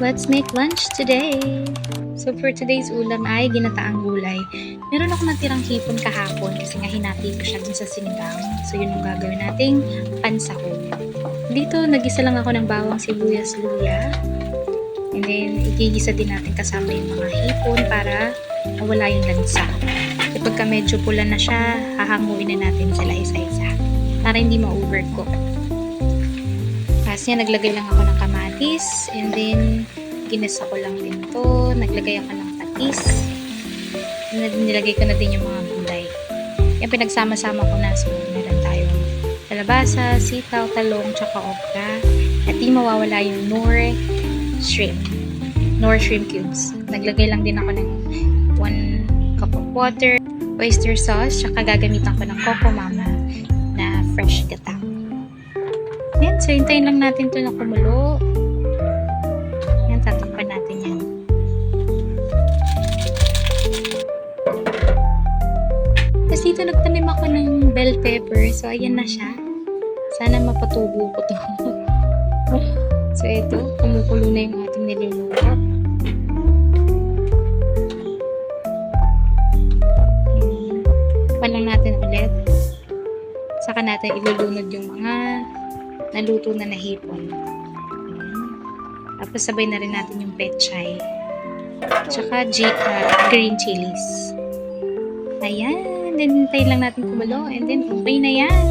let's make lunch today. So for today's ulam ay ginataang gulay. Meron ako natirang hipon kahapon kasi nga hinati ko siya dun sa sinigang. So yun ang gagawin nating pansahog. Dito nagisa lang ako ng bawang, sibuyas, luya. And then igigisa din natin kasama yung mga hipon para mawala yung lansa. Kapag medyo pula na siya, hahanguin na natin sila isa-isa para hindi ma-overcook. Kasi naglagay lang ako ng kamatis and then ginisa ko lang din to. Naglagay ako ng patis. Nilagay ko na din yung mga gulay. Yung pinagsama-sama ko na. So, meron tayong kalabasa, sitaw, talong, tsaka okra. At di mawawala yung Knorr shrimp. Knorr shrimp cubes. Naglagay lang din ako ng 1 cup of water, oyster sauce, tsaka gagamitan ko ng Coco Mama na fresh gata. Yan, so hintayin lang natin ito na kumulo. Yan, tatakpan natin yan. Tapos dito nagtanim ako ng bell pepper. So, ayan na siya. Sana mapatubo ko to. So, ito, kumukulo na yung ating niluluto. Palang natin ulit. Saka natin ilulunod yung mga naluto na hipon. Tapos sabay na rin natin yung pechay. Tsaka green chilies. Ayan. Then hintayin lang natin kumulo. And then okay na yan.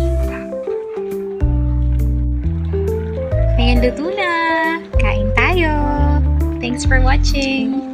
Ayan, luto na. Kain tayo. Thanks for watching.